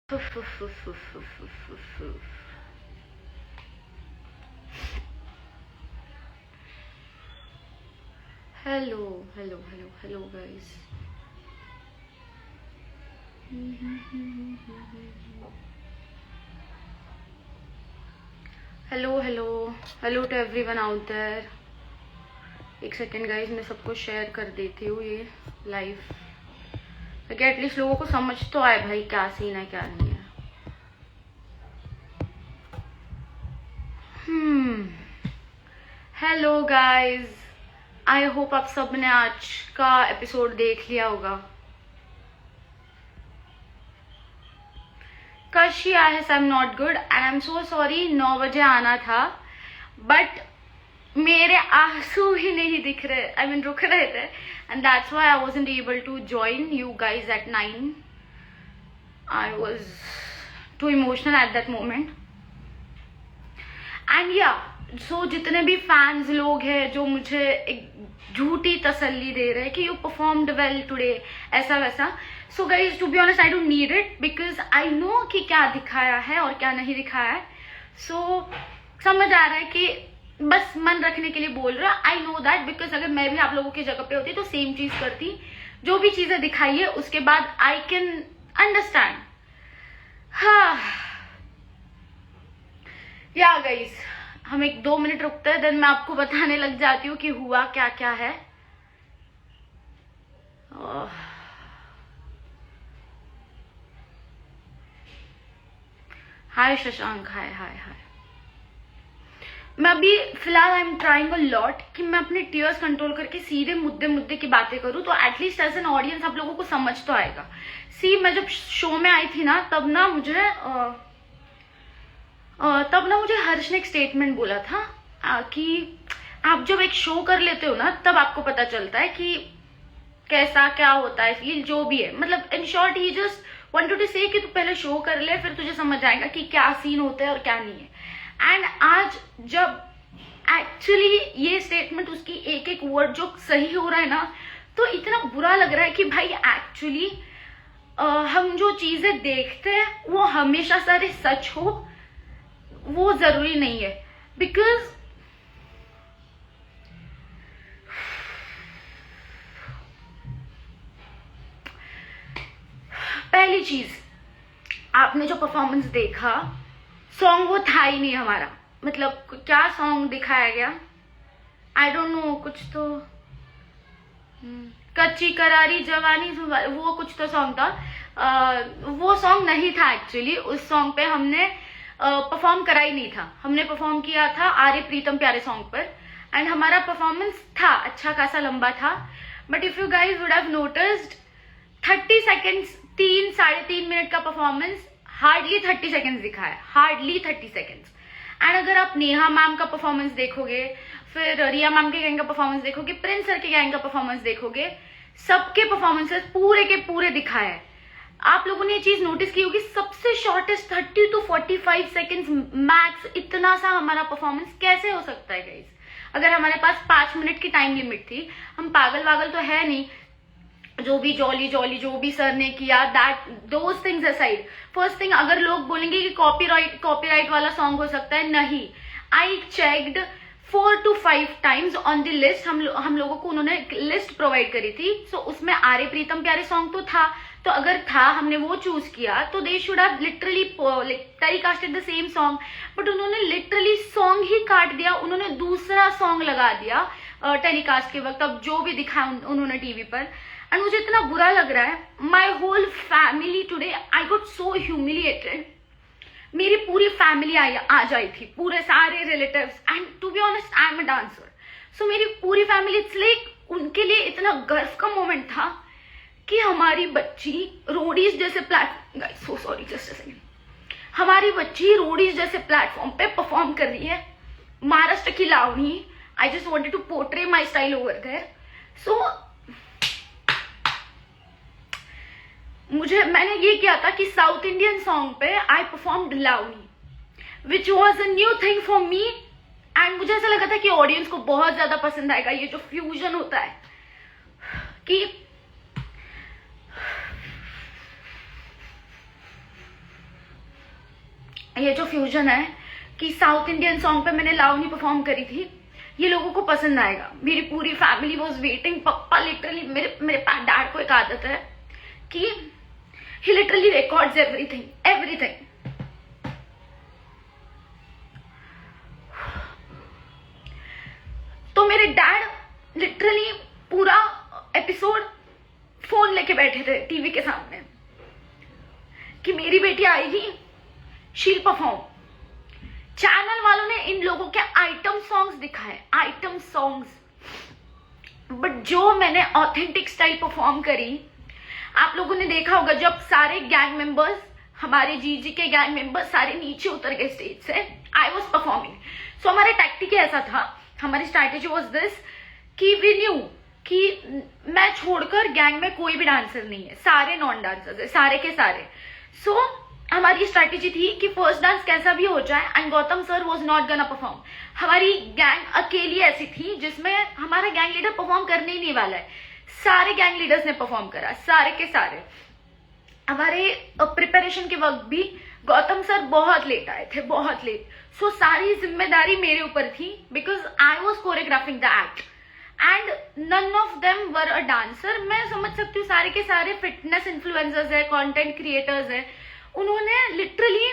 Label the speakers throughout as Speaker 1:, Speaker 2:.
Speaker 1: Hello guys. Hello to everyone out there. एक second guys, मैं सबको शेयर कर देती हूँ ये लाइव, ताकि एटलीस्ट लोगों को समझ तो आए भाई क्या सीन है क्या नहीं है। हेलो गाइज, आई होप आप सब ने आज का एपिसोड देख लिया होगा। कशी I am not good and I am so sorry. 9 बजे आना था बट मेरे आंसू ही नहीं दिख रहे, आई मीन रुक रहे थे, and that's why I wasn't able to join you guys at 9. I was too emotional at that moment and yeah so जितने भी फैंस लोग हैं जो मुझे एक झूठी तसल्ली दे रहे हैं कि यू परफॉर्म्ड वेल टुडे ऐसा वैसा, so guys to be honest I don't need it because I know कि क्या दिखाया है और क्या नहीं दिखाया है। सो समझ आ रहा है कि बस मन रखने के लिए बोल रहा। आई नो दैट बिकॉज अगर मैं भी आप लोगों की जगह पे होती तो सेम चीज करती। जो भी चीजें दिखाई है उसके बाद आई कैन अंडरस्टैंड। हाँ या गाइस, हम 1-2 मिनट रुकते हैं, देन मैं आपको बताने लग जाती हूँ कि हुआ क्या क्या है। हाय शशांक, हाय हाय हाय। मैं अभी फिलहाल आई एम ट्राइंग अ लॉट कि मैं अपने टीयर्स कंट्रोल करके सीधे मुद्दे की बातें करूं, तो एटलीस्ट एज एन ऑडियंस आप लोगों को समझ तो आएगा। सी मैं जब शो में आई थी ना तब ना मुझे हर्ष ने एक स्टेटमेंट बोला था कि आप जब एक शो कर लेते हो ना तब आपको पता चलता है कि कैसा क्या होता है, फील जो भी है। मतलब in short he just wanted to say कि तू पहले शो कर ले, फिर तुझे समझ आएगा कि क्या सीन होता है और क्या नहीं है। एंड आज जब एक्चुअली ये स्टेटमेंट उसकी एक एक वर्ड जो सही हो रहा है ना, तो इतना बुरा लग रहा है कि भाई एक्चुअली हम जो चीजें देखते हैं वो हमेशा सारे सच हो वो जरूरी नहीं है। बिकॉज पहली चीज, आपने जो परफॉर्मेंस देखा, सॉन्ग वो था ही नहीं हमारा। मतलब क्या सॉन्ग दिखाया गया, आई डोंट नो, कुछ तो कच्ची करारी जवानी वो कुछ तो सॉन्ग था। वो सॉन्ग नहीं था एक्चुअली। उस सॉन्ग पे हमने परफॉर्म करा ही नहीं था। हमने परफॉर्म किया था आर्य प्रीतम प्यारे सॉन्ग पर, एंड हमारा परफॉर्मेंस था अच्छा खासा लंबा था। But if you guys would have noticed 30 seconds, 3-3.5 minute का परफॉर्मेंस हार्डली 30 सेकेंड्स दिखाया, हार्डली 30 सेकेंड्स। एंड अगर आप नेहा मैम का परफॉर्मेंस देखोगे, फिर रिया मैम के गैंग का परफॉर्मेंस देखोगे, प्रिंस सर के गैंग का परफॉर्मेंस देखोगे, सबके परफॉर्मेंसेस पूरे के पूरे दिखाए हैं। आप लोगों ने ये चीज नोटिस की होगी, सबसे शॉर्टेस्ट 30 to 45 सेकेंड्स मैक्स, इतना सा हमारा परफॉर्मेंस कैसे हो सकता है गाइज? अगर हमारे पास 5 मिनट की टाइम लिमिट थी, हम पागल वागल तो है नहीं। जो भी जॉली जो भी सर ने किया, that those things aside, first thing अगर लोग बोलेंगे कि कॉपीराइट वाला सॉन्ग हो सकता है, नहीं। I checked 4 to 5 times on the list. हम लोगों को उन्होंने लिस्ट प्रोवाइड करी थी, सो उसमें आर्य प्रीतम प्यारे सॉन्ग तो था। तो अगर था, हमने वो चूज किया, तो they should have literally telecasted the same song. But उन्होंने लिटरली सॉन्ग ही काट दिया, उन्होंने दूसरा सॉन्ग लगा दिया टेलीकास्ट के वक्त। अब जो भी दिखाया उन्होंने टीवी पर, एंड मुझे इतना बुरा लग रहा है। My whole family today, I got so humiliated. मेरी पूरी फैमिली आ जाई थी, पूरे सारे relatives, and to be honest I am a dancer, so मेरी पूरी फैमिली, इट्स लाइक उनके लिए इतना गर्व का मोमेंट था कि हमारी बच्ची रोडीज जैसे platform, so sorry just a second, हमारी बच्ची रोडीज जैसे प्लेटफॉर्म पे परफॉर्म कर रही है, महाराष्ट्र की Lavani. I just wanted to portray my style over there. So मैंने ये किया था कि साउथ इंडियन सॉन्ग पे I performed Lavani, which was a new thing for me, and मुझे ऐसा लगा था कि ऑडियंस को बहुत ज्यादा पसंद आएगा। ये जो फ्यूजन होता है कि ये जो फ्यूजन है कि साउथ इंडियन सॉन्ग पे मैंने लावनी परफॉर्म करी थी, ये लोगों को पसंद आएगा। मेरी पूरी family was waiting. Papa literally, मेरे डैड को एक आदत है कि ही लिटरली रिकॉर्ड्स एवरीथिंग। तो मेरे डैड लिटरली पूरा एपिसोड फोन लेके बैठे थे टीवी के सामने कि मेरी बेटी आएगी, शील परफॉर्म। चैनल वालों ने इन लोगों के आइटम सॉन्ग्स दिखाए, आइटम सॉन्ग्स, बट जो मैंने ऑथेंटिक स्टाइल परफॉर्म करी, आप लोगों ने देखा होगा जब सारे गैंग मेंबर्स, हमारे जीजी के गैंग मेंबर्स सारे नीचे उतर गए स्टेज से, आई वॉज परफॉर्मिंग। सो हमारा टैक्टिक ऐसा था, हमारी स्ट्रैटेजी वॉज दिस कि वी न्यू कि मैं छोड़कर गैंग में कोई भी डांसर नहीं है, सारे नॉन डांसर्स है, सारे के सारे। सो हमारी स्ट्रैटेजी थी कि फर्स्ट डांस कैसा भी हो जाए and Gautam sir was not gonna perform. हमारी गैंग अकेली ऐसी थी जिसमें हमारा गैंग लीडर परफॉर्म करने ही नहीं वाला है, सारे गैंग लीडर्स ने परफॉर्म करा, सारे के सारे। हमारे प्रिपरेशन के वक्त भी गौतम सर बहुत लेट आए थे, बहुत लेट। सो सारी जिम्मेदारी मेरे ऊपर थी because I was choreographing the act and none of them were a dancer. मैं समझ सकती हूँ सारे के सारे फिटनेस इन्फ्लुएंसर्स है, कंटेंट क्रिएटर्स है, उन्होंने लिटरली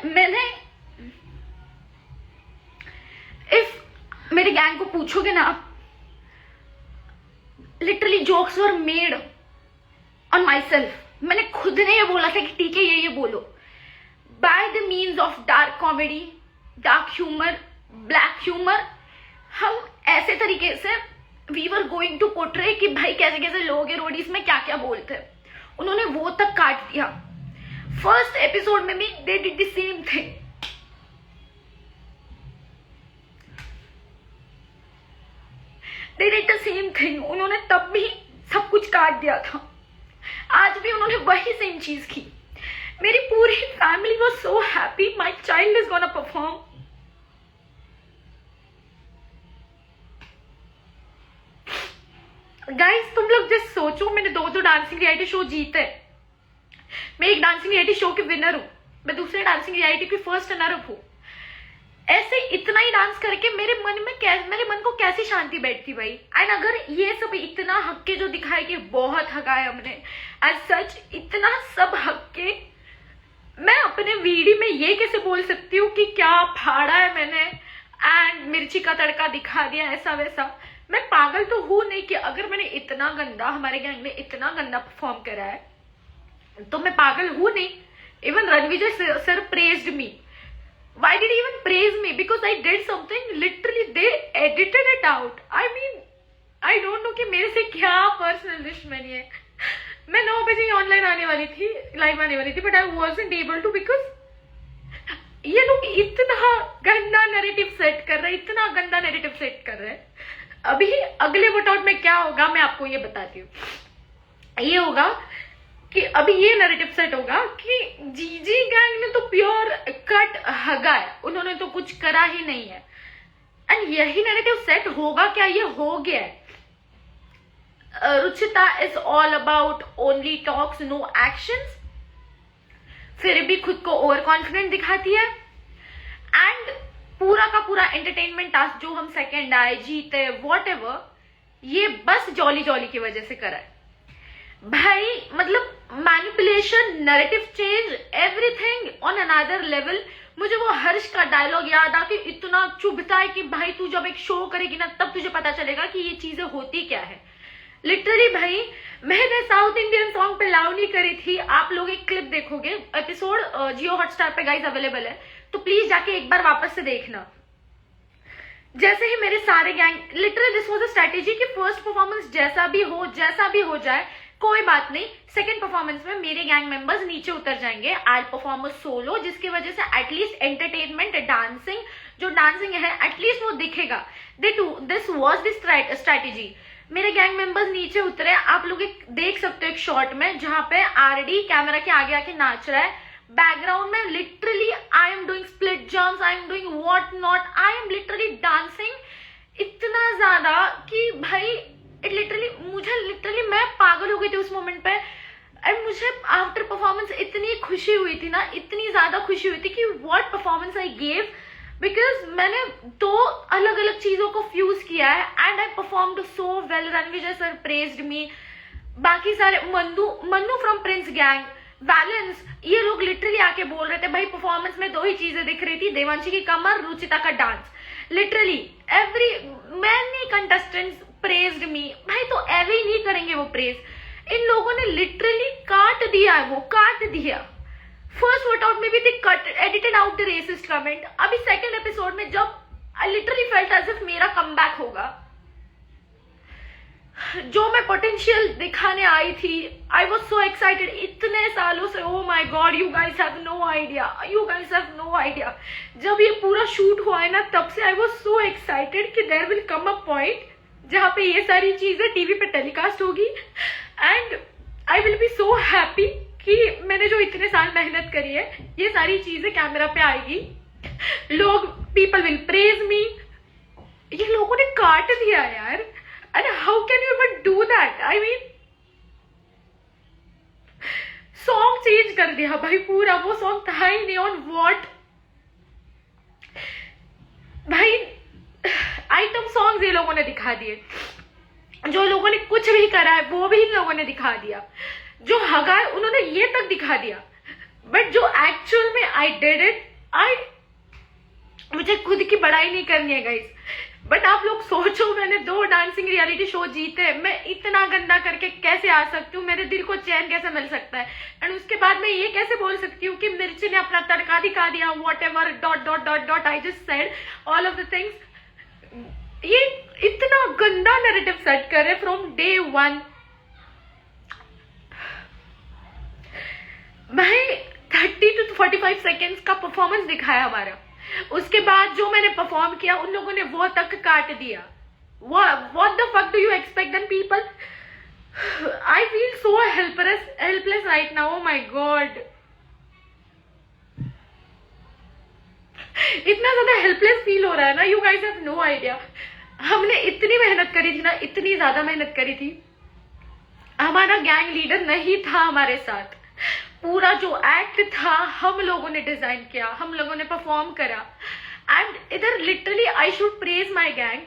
Speaker 1: मैंने इफ मेरे गैंग को पूछोगे ना, literally jokes were made on my self. मैंने खुद ने ये बोला था कि ठीक है ये बोलो, by the means of dark comedy, dark humour, black humour. हम ऐसे तरीके से we were going to portray कि भाई कैसे कैसे लोग हैं रोडीज में क्या क्या बोलते हैं, उन्होंने वो तक काट दिया। फर्स्ट एपिसोड में भी they did the same thing. They did the same thing. उन्होंने तब भी सब कुछ काट दिया था, आज भी उन्होंने वही सेम चीज की। मेरी पूरी family was so happy, my child is gonna perform. Guys तुम लोग जस्ट सोचो, मैंने दो डांसिंग रियलिटी शो जीते, मैं एक डांसिंग रियलिटी शो की विनर हूं, मैं दूसरे डांसिंग रियलिटी की फर्स्ट रनर अप हूं। ऐसे इतना ही डांस करके मेरे मन को कैसी शांति बैठती भाई। एंड अगर ये सब इतना हक्के जो दिखाए कि बहुत हकाए हमने, एज सच इतना सब हक्के, मैं अपने वीडियो में ये कैसे बोल सकती हूँ कि क्या फाड़ा है मैंने एंड मिर्ची का तड़का दिखा दिया ऐसा वैसा। मैं पागल तो हूं नहीं कि अगर मैंने इतना गंदा, हमारे गैंग ने इतना गंदा परफॉर्म करा है तो मैं पागल हूं नहीं। Even Ranvijay sir praised me. Why did he even praise me? Because I did something, literally they edited it out. I mean, I don't know कि मेरे से क्या पर्सनल दुश्मनी है। मैं 9 बजे ऑनलाइन आने वाली थी, लाइव आने वाली थी, but I wasn't able to because ये लोग इतना गंदा नैरेटिव सेट कर रहे हैं, इतना गंदा नैरेटिव सेट कर रहे हैं। अभी अगले वर्कआउट में क्या होगा मैं आपको ये बताती हूँ। ये होगा कि अभी ये नैरेटिव सेट होगा कि जीजी गैंग ने तो प्योर कट हगा है, उन्होंने तो कुछ करा ही नहीं है। एंड यही नैरेटिव सेट होगा क्या? ये हो गया है। Ruchita is all about only talks no actions, फिर भी खुद को ओवर कॉन्फिडेंट दिखाती है। एंड पूरा का पूरा एंटरटेनमेंट टास्क जो हम सेकेंड आए, जीते, वॉट ये बस जॉली जॉली की वजह से करा है भाई। मतलब manipulation, narrative change, everything on another level. मुझे वो हर्ष का डायलॉग याद आके इतना चुभता है कि भाई तू जब एक शो करेगी ना तब तुझे पता चलेगा कि ये चीजें होती क्या है। लिटरली भाई मैंने साउथ इंडियन सॉन्ग पे लावनी करी थी। आप लोग एक क्लिप देखोगे, एपिसोड जियो हॉटस्टार पे गाइस अवेलेबल है, तो प्लीज जाके एक बार वापस से देखना। जैसे ही मेरे सारे gang, literally this was a strategy कि फर्स्ट परफॉर्मेंस जैसा भी हो जाए कोई बात नहीं, सेकंड परफॉर्मेंस में मेरे गैंग मेंबर्स नीचे उतर जाएंगे, आई परफॉर्म सोलो, जिसकी वजह से एटलीस्ट एंटरटेनमेंट, डांसिंग, जो डांसिंग है एटलीस्ट वो दिखेगा। This was the strategy. मेरे गैंग मेंबर्स नीचे उतरे, आप लोग देख सकते हो एक शॉट में जहां पे आरडी कैमरा के आगे आके नाच रहा है, बैकग्राउंड में literally I am doing split jumps, I am doing what not, I am literally dancing इतना ज्यादा कि भाई मुझे लिटरली मैं पागल हो गई थी उस मोमेंट पे। एंड मुझे आफ्टर परफॉर्मेंस इतनी खुशी हुई थी ना, इतनी ज्यादा खुशी हुई थी कि what performance I gave, because मैंने 2 अलग अलग चीजों को फ्यूज किया है and I performed so well. Ranvijay sir praised me, बाकी सारे Mannu from Prince gang, balance, ये लोग लिटरली आके बोल रहे थे भाई परफॉर्मेंस में 2 ही चीजें दिख रही थी, देवांशी की कमर, रुचिता का डांस. Literally every many contestants praised me. भाई तो एवे ही नहीं करेंगे वो प्रेज. इन लोगों ने लिटरली काट दिया है, वो काट दिया. फर्स्ट वर्कआउट में भी दी cut edited out the racist comment. अभी सेकंड एपिसोड में जब I literally felt as if मेरा कमबैक होगा, जो मैं पोटेंशियल दिखाने आई थी, आई वॉज सो एक्साइटेड इतने सालों से. Oh my god, you guys have no idea, you guys have no idea. जब ये पूरा शूट हुआ है ना, तब से आई वॉज सो एक्साइटेड कि there will come a point जहां पे ये सारी चीजें टीवी पे टेलीकास्ट होगी and I will be so happy कि मैंने जो इतने साल मेहनत करी है, ये सारी चीजें कैमरा पे आएगी. लोग, पीपल विल प्रेज मी. ये लोगों ने काट दिया यार. And how can you even do that? I mean, song change कर दिया भाई पूरा. वो सॉन्ग था ही नहीं on what. भाई आइटम सॉन्ग्स ये लोगों ने दिखा दिए. जो लोगों ने कुछ भी करा है वो भी इन लोगों ने दिखा दिया. जो हगा है उन्होंने ये तक दिखा दिया. बट जो एक्चुअल में आई डिड इट, मुझे खुद की बड़ाई नहीं करनी है गाइस. बट आप लोग सोचो, मैंने 2 डांसिंग रियलिटी शो जीते, मैं इतना गंदा करके कैसे आ सकती हूँ? मेरे दिल को चैन कैसे मिल सकता है? एंड उसके बाद मैं ये कैसे बोल सकती हूँ कि मिर्ची ने अपना तड़का दिखा दिया, what ever dot dot dot dot, I just said all of the things. ये इतना गंदा नैरेटिव सेट करे फ्रॉम डे 1. भाई 30 to 45 सेकेंड्स का परफॉर्मेंस दिखाया हमारा. उसके बाद जो मैंने परफॉर्म किया उन लोगों ने वो तक काट दिया. What the fuck do you expect then people? I feel so helpless right now. Oh my god. इतना ज्यादा हेल्पलेस फील हो रहा है ना, you guys have no idea. हमने इतनी मेहनत करी थी ना, इतनी ज्यादा मेहनत करी थी. हमारा गैंग लीडर नहीं था हमारे साथ. पूरा जो एक्ट था हम लोगों ने डिजाइन किया, हम लोगों ने परफॉर्म करा. एंड इधर literally I should praise my gang.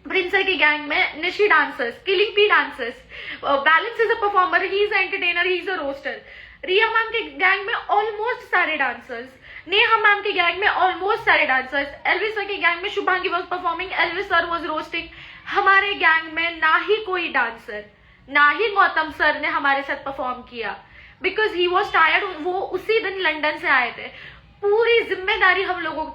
Speaker 1: प्रिंसर की गैंग में निशी डांसर्स, किलिंग पी dancers, balance is a performer, he is entertainer, he is a roaster. Riya ma'am के गैंग में ऑलमोस्ट सारे डांसर्स, नेहा मैम के गैंग में ऑलमोस्ट सारे डांसर्स, एल्विस सर के गैंग में Shubhangi was performing, Elvish sir was roasting. हमारे गैंग में ना ही कोई डांसर, ना ही गौतम सर ने हमारे साथ परफॉर्म किया, बिकॉज ही वॉज टायर्ड. वो उसी दिन लंदन से आए थे. पूरी जिम्मेदारी हम लोगों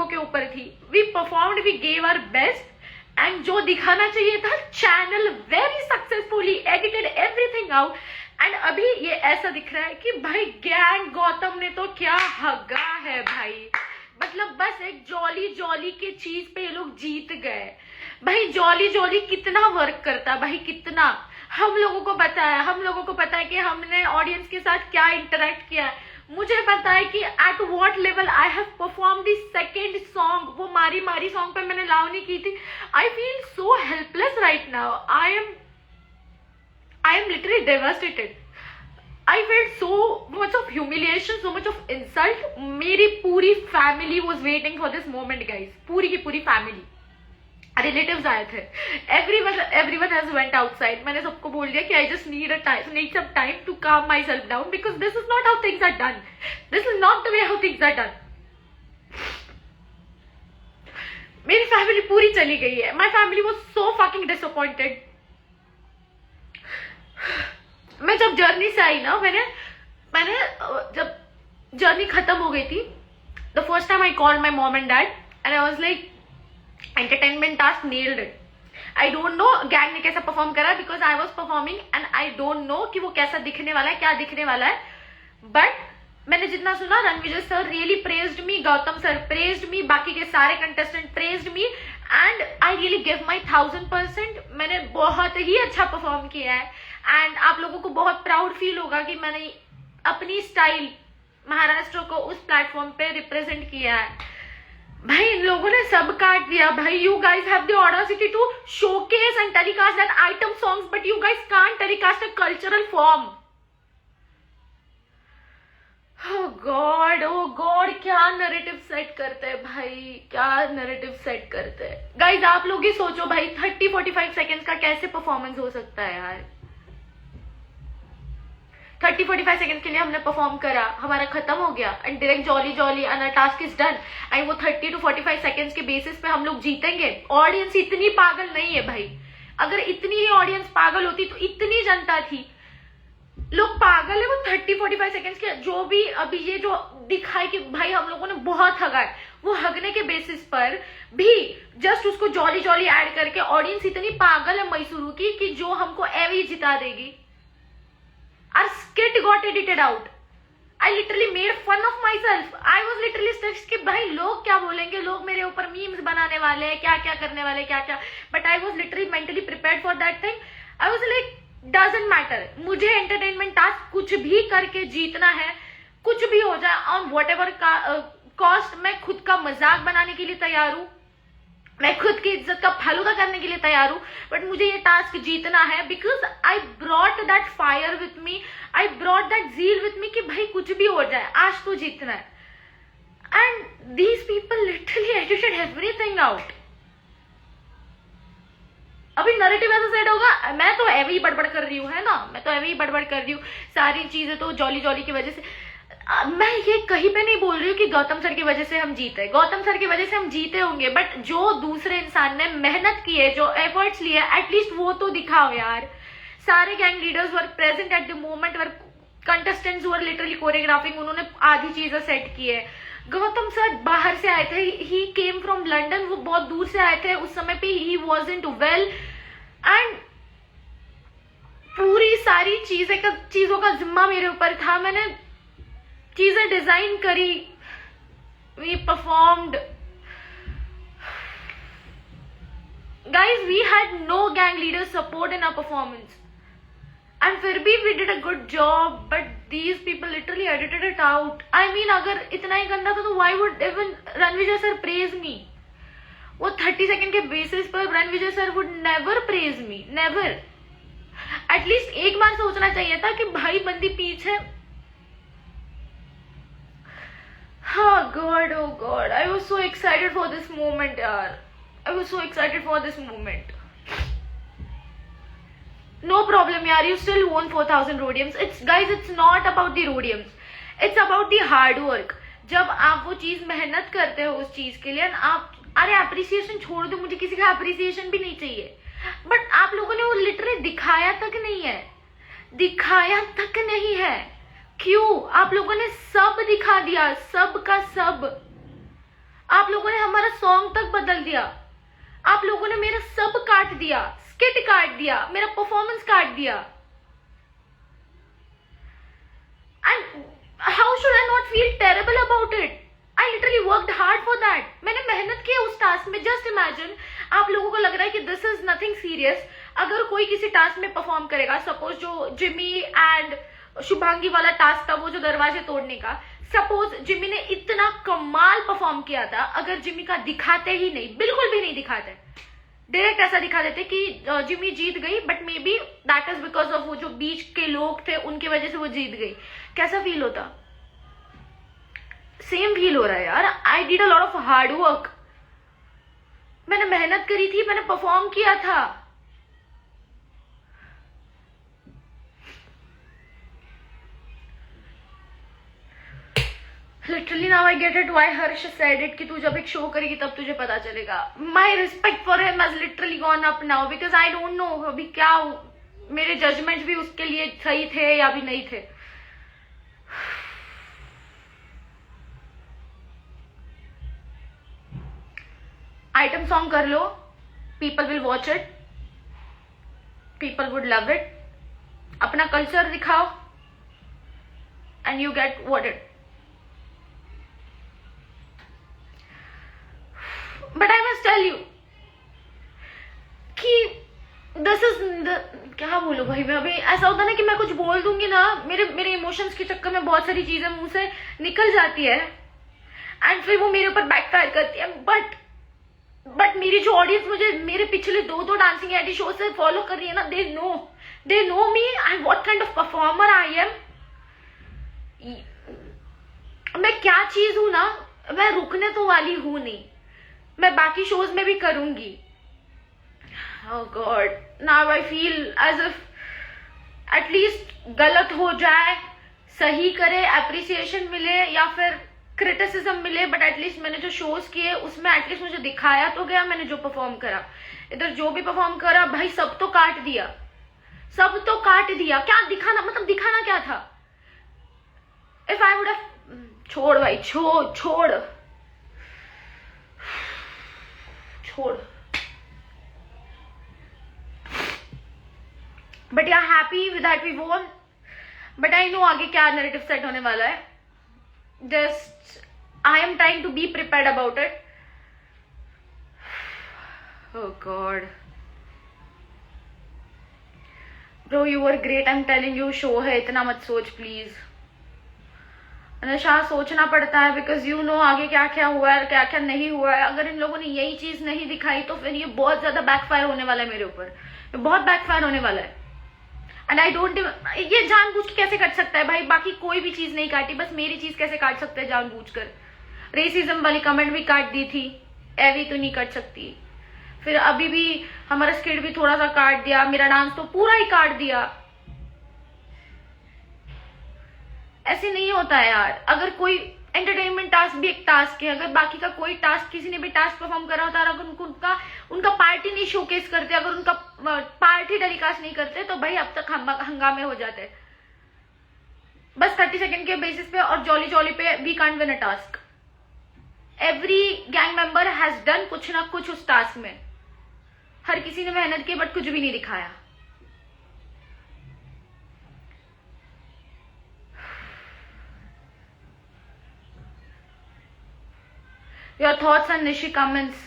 Speaker 1: के ऊपर थी. We performed, we gave our best. And जो दिखाना चाहिए था, channel very successfully edited everything out. And अभी ये ऐसा दिख रहा है कि भाई गैंग गौतम ने तो क्या हगा है भाई. मतलब बस एक जॉली की चीज पे ये लोग जीत गए. भाई जॉली कितना वर्क करता भाई, कितना. हम लोगों को पता है कि हमने ऑडियंस के साथ क्या इंटरेक्ट किया है. मुझे पता है कि at what level I have perform the second song. वो मारी मारी सॉन्ग पे मैंने लावनी की थी. I feel so helpless right now. I am literally devastated. I felt so much of humiliation, so much of insult. मेरी पूरी family was waiting for this moment guys. पूरी की पूरी फैमिली, रिलेटिव्स आए थे. everyone has went outside. मैंने सबको बोल दिया कि I just need some time to calm myself down because this is not how things are done. This is not the way how things are done. मेरी family पूरी चली गई है. My family was so fucking disappointed. मैं जब journey से आई ना, मैंने जब जर्नी खत्म हो गई थी, the first time I called my mom and dad and I was like, entertainment task nailed it. I don't know gang ने कैसा परफॉर्म करा because I was performing and I don't know कि वो कैसा दिखने वाला है, क्या दिखने वाला है. बट मैंने जितना सुना, रणविजय सर रियली प्रेज्ड मी, गौतम सर प्रेज्ड मी, बाकी के सारे contestant praised me and I really give my 1000%. मैंने बहुत ही अच्छा परफॉर्म किया है एंड आप लोगों को बहुत प्राउड फील होगा कि मैंने अपनी स्टाइल महाराष्ट्र को उस प्लेटफॉर्म पे रिप्रेजेंट किया है. भाई इन लोगों ने सब काट दिया भाई. You guys have the audacity to showcase and telecast that item songs, but you guys can't telecast a cultural form. God, क्या नैरेटिव सेट करते हैं भाई, क्या नैरेटिव सेट करते हैं। गाइज आप लोग ही सोचो भाई, 30-45 सेकेंड्स का कैसे परफॉर्मेंस हो सकता है यार। 30-45 सेकेंड्स के लिए हमने परफॉर्म करा, हमारा खत्म हो गया and direct jolly jolly and task is done, and वो 30-45 सेकेंड्स के बेसिस पे हम लोग जीतेंगे। ऑडियंस इतनी पागल नहीं है भाई, अगर इतनी ही ऑडियंस पागल होती तो इतनी जनता थी, लोग पागल है। वो 30-45 सेकेंड्स के जो भी अभी ये जो दिखाए कि भाई हम लोगों ने बहुत हगा है, वो हगने के बेसिस पर भी जस्ट उसको जॉली जॉली ऐड करके ऑडियंस इतनी पागल है मैसूरू की कि जो हमको एवी जिता देगी। Our skit got edited out. I literally made fun of myself. I was literally stressed कि भाई लोग क्या बोलेंगे, लोग मेरे ऊपर मीम्स बनाने वाले हैं, क्या क्या करने वाले, क्या क्या। But I was literally mentally prepared for that thing. I was like, doesn't matter. मुझे एंटरटेनमेंट टास्क कुछ भी करके जीतना है, कुछ भी हो जाए, ऑन वॉट एवर कॉस्ट। मैं खुद का मजाक बनाने के लिए तैयार हूँ, मैं खुद की इज्जत का फालूदा करने के लिए तैयार हूँ, बट मुझे ये टास्क जीतना है। Because I brought that fire with me, I brought that zeal with me कि भाई कुछ भी हो जाए आज तो जीतना है। And these people literally edited everything out. अभी नैरेटिव ऐसा सेट होगा, मैं तो एवे ही बड़बड़ कर रही हूँ, है ना, मैं तो एवे ही बड़बड़ कर रही हूँ, सारी चीजें तो जॉली जॉली की वजह से। मैं ये कहीं पे नहीं बोल रही हूँ कि गौतम सर की वजह से हम जीते, गौतम सर की वजह से हम जीते होंगे, बट जो दूसरे इंसान ने मेहनत की है, जो एफर्ट्स लिए, एटलीस्ट वो तो दिखाओ यार। सारे gang leaders were present at the moment, were contestants were literally choreographing, उन्होंने आधी चीजें सेट की है। गौतम सर बाहर से आए थे, ही केम फ्रॉम लंदन, वो बहुत दूर से आए थे, उस समय पे ही वॉजंट वेल, एंड पूरी सारी चीजों का जिम्मा मेरे ऊपर था। मैंने चीजें डिजाइन करी, we performed. Guys we had no gang leader support in our performance, and फिर भी we did a good job, but these people literally edited it out. I mean अगर इतना ही गंदा था तो why would even Ranvijay sir praise me? वो 30 second के बेसिस पर Ranvijay sir would never praise me, never. At least एक बार सोचना चाहिए था कि भाई बंदी पीछे। हाँ god, oh god, I was so excited for this moment यार, I was so excited for this moment. No problem यार, you still won 4000 रोडियम्स। It's guys, it's not about the रोडियम्स, it's about the hard work. जब आप वो चीज मेहनत करते हो उस चीज के लिए, आप, अरे अप्रिसिएशन छोड़ दो, मुझे किसी का अप्रिसिएशन भी नहीं चाहिए, बट आप लोगों ने वो लिटरली दिखाया तक नहीं है, दिखाया तक नहीं है। क्यों? आप लोगों ने सब दिखा दिया, सब का सब। आप लोगों ने हमारा सॉन्ग तक बदल दिया, आप लोगों ने मेरा सब काट दिया, स्किट काट दिया, मेरा परफॉर्मेंस काट दिया। And how should I not feel terrible about it? I literally worked hard for that. मैंने मेहनत की उस टास्क में। जस्ट इमेजिन, आप लोगों को लग रहा है कि दिस इज नथिंग सीरियस। अगर कोई किसी टास्क में परफॉर्म करेगा, सपोज जो जिमी एंड शुभांगी वाला टास्क था, वो जो दरवाजे तोड़ने का, सपोज जिमी ने इतना कमाल परफॉर्म किया था, अगर जिमी का दिखाते ही नहीं, बिल्कुल भी नहीं दिखाते, डायरेक्ट ऐसा दिखा देते कि जिमी जीत गई, but may be that is because of वो जो बीच के लोग थे उनकी वजह से वो जीत गई, कैसा फील होता? सेम फील हो रहा है यार। I did a lot of hard work, मैंने मेहनत करी थी, मैंने परफॉर्म किया था। Literally now I get it why Harsh said it कि तू जब एक शो करेगी तब तुझे पता चलेगा। My respect for him has literally gone up now, because I don't know अभी क्या, मेरे जजमेंट भी उसके लिए सही थे या भी नहीं थे। आइटम सॉन्ग कर लो, people will watch it, people would love it. अपना कल्चर दिखाओ and you get what it. But I must tell you कि दिस इज क्या बोलूं भाई मैं। अभी ऐसा होता ना कि मैं कुछ बोल दूंगी ना, मेरे इमोशंस के चक्कर में बहुत सारी चीजें मुंह से निकल जाती है एंड फिर वो मेरे ऊपर बैकफायर करती है। बट मेरी जो ऑडियंस मुझे मेरे पिछले दो डांसिंग रियलिटी शो से फॉलो कर रही है ना, they know me and what kind of performer I am. क्या चीज हूं ना, मैं रुकने तो वाली हूं नहीं, मैं बाकी शोज में भी करूंगी। Oh god, now I feel as if at least गलत हो जाए, सही करे, अप्रिसिएशन मिले या फिर क्रिटिसिज्म मिले, बट एटलीस्ट मैंने जो शोज किए उसमें एटलीस्ट मुझे दिखाया तो गया। मैंने जो परफॉर्म करा, इधर जो भी परफॉर्म करा भाई सब तो काट दिया, सब तो काट दिया। क्या दिखाना, मतलब दिखाना क्या था? इफ आई वुड हैव, छोड़ भाई, छोड़ छोड़ छोड़। But yeah happy with that we won, but I know आगे क्या नैरेटिव सेट होने वाला है। Just I am trying to be prepared about it. Oh god bro, you are great, I am telling you. Show है, इतना मत सोच please. नशा सोचना पड़ता है बिकॉज यू नो आगे क्या क्या हुआ है, क्या क्या नहीं हुआ है। अगर इन लोगों ने यही चीज नहीं दिखाई तो फिर ये बहुत ज्यादा बैकफायर होने वाला है मेरे ऊपर, बहुत बैकफायर होने वाला है। एंड आई डोंट, ये जानबूझ के कैसे कट सकता है भाई? बाकी कोई भी चीज नहीं काटी, बस मेरी चीज कैसे काट सकता है जानबूझकर? रेसिज्म वाली कमेंट भी काट दी थी, एवी तो नहीं कट सकती। फिर अभी भी हमारा स्किट भी थोड़ा सा काट दिया, मेरा डांस तो पूरा ही काट दिया। ऐसे नहीं होता है यार। अगर कोई एंटरटेनमेंट टास्क भी एक टास्क है, अगर बाकी का कोई टास्क, किसी ने भी टास्क परफॉर्म करा होता है, अगर उनका पार्टी नहीं शोकेस करते, अगर उनका पार्टी टेलीकास्ट नहीं करते तो भाई अब तक हंगामे हो जाते। बस 30 सेकंड के बेसिस पे और जॉली जॉली पे we can't win a task. Every gang member has done कुछ ना कुछ उस टास्क में, हर किसी ने मेहनत की बट कुछ भी नहीं दिखाया। Your thoughts on Nishi comments?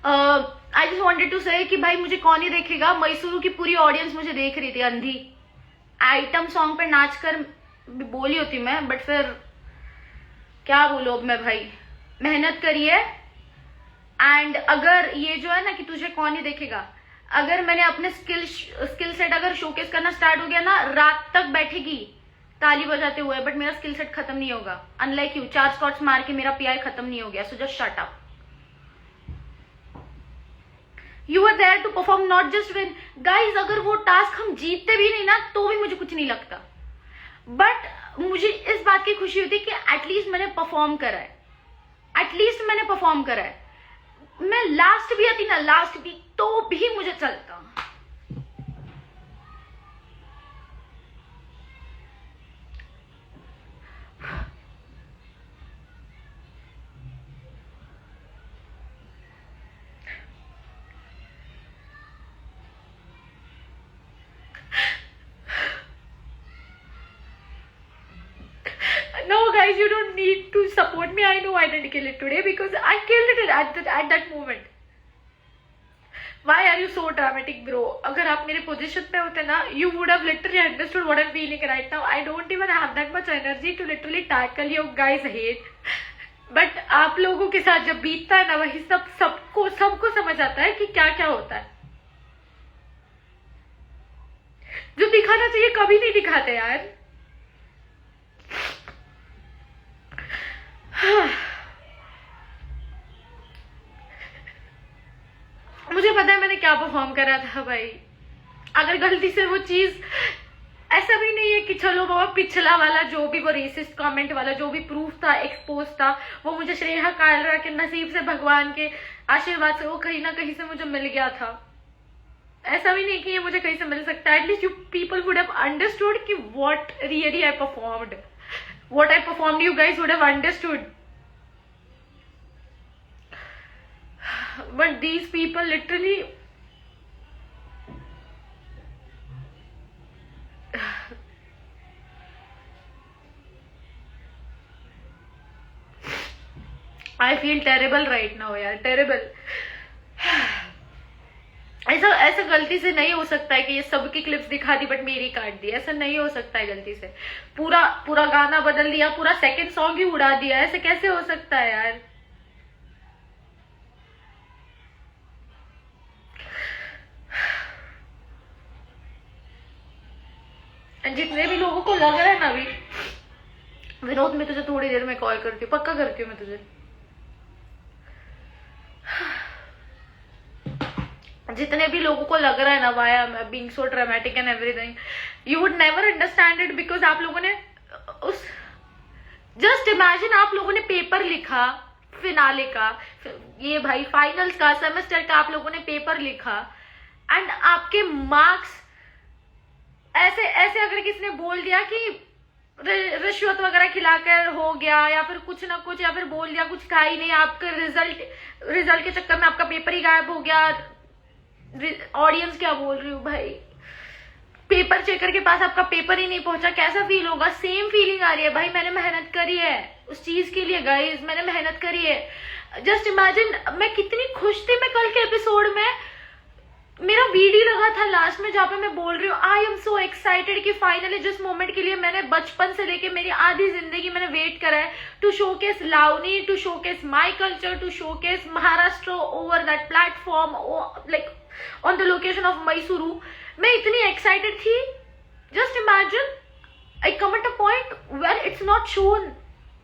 Speaker 1: I just wanted to say कि भाई मुझे कौन ही देखेगा? मैसूरू की पूरी ऑडियंस मुझे देख रही थी अंधी। आइटम सॉन्ग पे नाच कर बोली होती मैं, बट फिर क्या बोलूं अब मैं भाई। मेहनत करिए, एंड अगर ये जो है ना कि तुझे कौन ही देखेगा, अगर मैंने अपने स्किल सेट अगर शोकेस करना स्टार्ट हो गया ना, रात तक बैठेगी ताली बजाते हुए, बट मेरा स्किल सेट खत्म नहीं होगा। अनलाइक यू, 4 स्कॉट्स मार के मेरा पीआई खत्म नहीं हो गया। So just shut up. You are there to perform, not just win. Guys अगर वो टास्क हम जीतते भी नहीं ना तो भी मुझे कुछ नहीं लगता, बट मुझे इस बात की खुशी होती है कि एटलीस्ट मैंने परफॉर्म करा है, एटलीस्ट मैंने परफॉर्म करा है। मैं लास्ट भी आती ना, लास्ट भी, तो भी मुझे चलता। No guys, you don't need to support me. I know I didn't kill it today because I killed it at that moment. Why are you so dramatic bro? अगर आप मेरे पोजीशन पे होते ना, you would have literally understood what I'm feeling right now. I don't even have that much energy to literally tackle you guys hate. But आप लोगों के साथ जब बीतता है ना, वही सबको समझ आता है कि क्या क्या होता है। जो दिखाना चाहिए कभी नहीं दिखाते यार। मुझे पता है मैंने क्या परफॉर्म करा था भाई। अगर गलती से वो चीज, ऐसा भी नहीं है कि चलो बाबा पिछला वाला जो भी वो रेसिस्ट कमेंट वाला जो भी प्रूफ था, एक्सपोज था, वो मुझे श्रेया कालरा के नसीब से, भगवान के आशीर्वाद से वो कहीं ना कहीं से मुझे मिल गया था। ऐसा भी नहीं कि ये मुझे कहीं से मिल सकता है। At least you people would have understood कि what really I performed, what I performed, you guys would have understood. But these people literally I feel terrible right now यार, terrible। ऐसा गलती से नहीं हो सकता है कि ये सबकी क्लिप्स दिखा दी बट मेरी काट दी। ऐसा नहीं हो सकता है गलती से। पूरा गाना बदल दिया, पूरा सेकंड सॉन्ग ही उड़ा दिया। ऐसे कैसे हो सकता है यार? जितने भी लोगों को लग रहा है ना अभी विनोद मैं तुझे थोड़ी देर में कॉल करती हूँ, पक्का करती हूँ मैं तुझे। जितने भी लोगों को लग रहा है ना why I am being so dramatic and everything, you would never understand it, because आप लोगों ने उस जस्ट इमेजिन आप लोगों ने पेपर लिखा फिनाले का, ये भाई फाइनल्स का, सेमेस्टर का, आप लोगों ने पेपर लिखा एंड आपके मार्क्स ऐसे ऐसे अगर किसी ने बोल दिया कि रिश्वत वगैरह खिलाकर हो गया या फिर कुछ ना कुछ, या फिर बोल दिया कुछ था ही नहीं, आपका रिजल्ट के चक्कर में आपका पेपर ही गायब हो गया। ऑडियंस क्या बोल रही हूँ भाई, पेपर चेकर के पास आपका पेपर ही नहीं पहुंचा, कैसा फील होगा? सेम फीलिंग आ रही है भाई, मैंने मेहनत करी है उस चीज के लिए गाइस, मैंने मेहनत करी है। जस्ट इमेजिन मैं कितनी खुश थी। मैं कल के एपिसोड में मेरा वीडियो लगा था लास्ट में जहाँ पे मैं बोल रही हूँ आई एम सो एक्साइटेड कि फाइनली जिस मोमेंट के लिए मैंने बचपन से लेके मेरी आधी जिंदगी मैंने वेट करा है, to showcase Lavani, to showcase my culture, to showcase Maharashtra over that platform, like on the location of Mysuru. मैं इतनी एक्साइटेड थी। Just imagine I come at a point where it's not shown,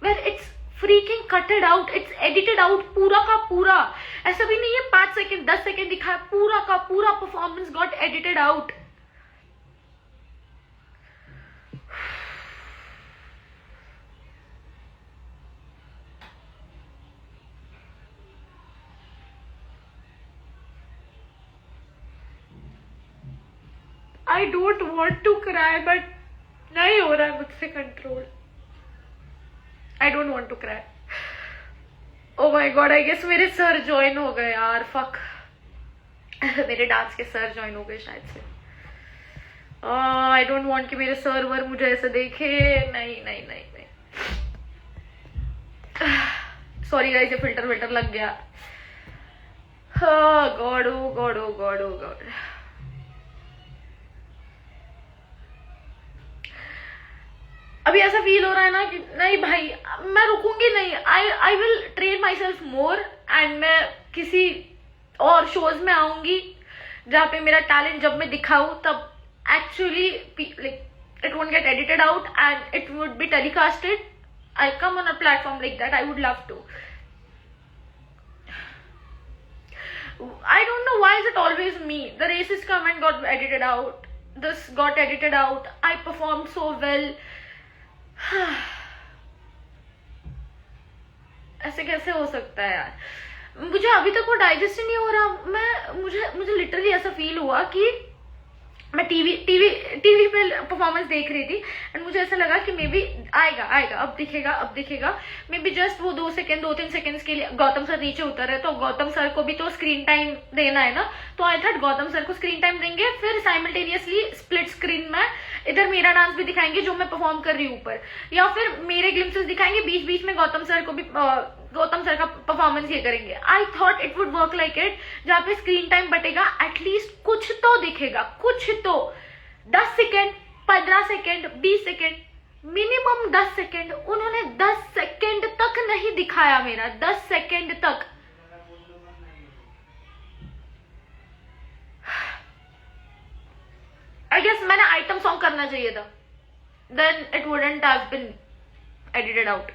Speaker 1: where it's freaking cutted out, it's edited out पूरा का पूरा। ऐसा भी नहीं है 5 सेकेंड 10 सेकेंड दिखाया, पूरा का पूरा performance got edited out. I don't want to cry but नहीं हो रहा है मुझसे control. I don't want to cry. Oh my god, I guess मेरे सर ज्वाइन हो गए यार, फक। मेरे डांस के सर ज्वाइन हो गए शायद से। आई डोंट वॉन्ट कि मेरे सर वर मुझे ऐसे देखे। नहीं नहीं नहीं नहीं, सॉरी गाइस, ये फिल्टर लग गया। God oh God oh God oh God. अभी ऐसा फील हो रहा है ना कि नहीं भाई मैं रुकूंगी नहीं। I will train my self more and मैं किसी और शोज में आऊंगी जहाँ पे मेरा टैलेंट जब मैं दिखाऊं तब actually like it won't get edited out and it would be telecasted. I come on a platform like that, I would love to. I don't know why is it always me. The racist comment got edited out. This got edited out. I performed so well. ऐसे कैसे हो सकता है यार? मुझे अभी तक वो डाइजेस्ट ही नहीं हो रहा। मुझे लिटरली ऐसा फील हुआ कि मैं टीवी पे परफॉर्मेंस देख रही थी एंड मुझे ऐसा लगा कि मे बी आएगा अब दिखेगा मे बी जस्ट वो 2-3 सेकेंड्स के लिए। गौतम सर नीचे उतर है तो गौतम सर को भी तो स्क्रीन टाइम देना है ना, तो आई थॉट गौतम सर को स्क्रीन टाइम देंगे, फिर साइमल्टेनियसली स्प्लिट स्क्रीन में इधर मेरा डांस भी दिखाएंगे जो मैं परफॉर्म कर रही हूँ ऊपर, या फिर मेरे ग्लिम्सेस दिखाएंगे, बीच बीच में गौतम सर को भी गौतम सर का परफॉर्मेंस ये करेंगे। I thought it would work like it, जहाँ पे स्क्रीन टाइम बटेगा, एटलीस्ट कुछ तो दिखेगा, कुछ तो 10 second 15 second 20 second, minimum 10 second. उन्होंने 10 सेकेंड तक नहीं दिखाया मेरा, 10 सेकेंड तक। आई गेस मैंने आइटम सॉन्ग करना चाहिए था, then it wouldn't have been edited out.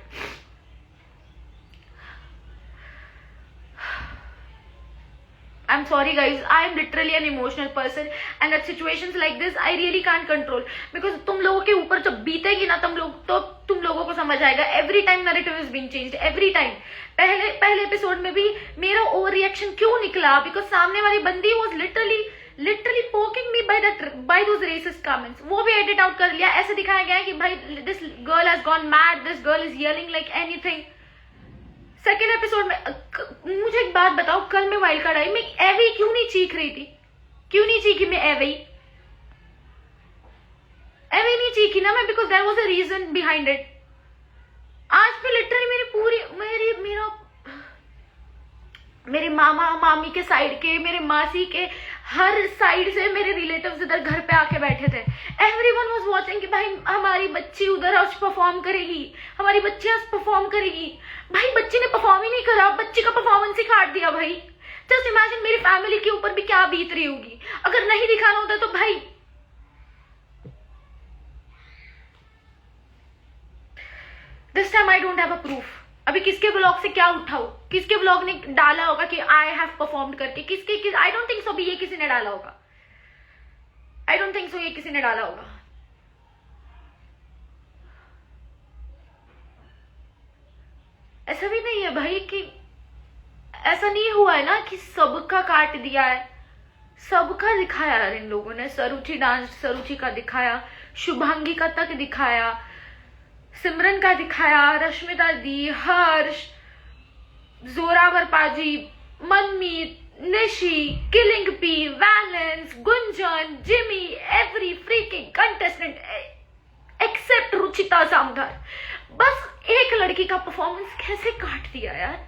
Speaker 1: I'm sorry guys, I am literally an emotional person and at situations like this I really can't control, because तुम लोगों के ऊपर जब बीतेगी ना तुम लोगों को समझ आएगा। Every time narrative is being changed, every time। पहले एपिसोड में भी मेरा ओवर रिएक्शन क्यों निकला, बिकॉज सामने वाली बंदी was literally poking me by those racist comments। वो भी एडिट आउट कर लिया। ऐसे दिखाया गया है कि भाई this girl has gone mad, this girl is yelling like anything। Second episode में मुझे एक बात बताओ, कल मैं वाइल्ड कार्ड आई, मैं एवे क्यों नहीं चीख रही थी? क्यों नहीं चीखी मैं एवे नहीं चीखी ना मैं, because there was a reason behind it. आज भी लिटरली मेरे मामा मामी के साइड के, मेरे मासी के हर साइड से मेरे रिलेटिव्स इधर घर पे आके बैठे थे। एवरीवन वाज वाचिंग कि भाई हमारी बच्ची उधर आज परफॉर्म करेगी, हमारी बच्ची आज परफॉर्म करेगी। भाई बच्ची ने परफॉर्म ही नहीं करा, बच्ची का परफॉर्मेंस ही काट दिया भाई। जस्ट इमेजिन मेरी फैमिली के ऊपर भी क्या बीत रही होगी अगर नहीं दिखाना होता तो। भाई एकदम I don't have a proof. अभी किसके ब्लॉग से क्या उठाओ, किसके ब्लॉग ने डाला होगा कि आई हैव परफॉर्म्ड करके, किसके आई डोंट थिंक सो भी ये किसी ने डाला होगा, आई डोंट थिंक सो ये किसी ने डाला होगा। ऐसा भी नहीं है भाई कि ऐसा नहीं हुआ है ना कि सबका काट दिया है, सबका दिखाया यार इन लोगों ने। सरुचि डांस, सरुचि का दिखाया, शुभांगी का तक दिखाया, सिमरन का दिखाया, रश्मिता दी, हर्ष, जोरावर पाजी, मनमीत, निशी, किलिंग पी, वैलेंस, Gunjan, Jimmy, every freaking contestant except Ruchita Samdar. बस एक लड़की का परफॉर्मेंस कैसे काट दिया यार।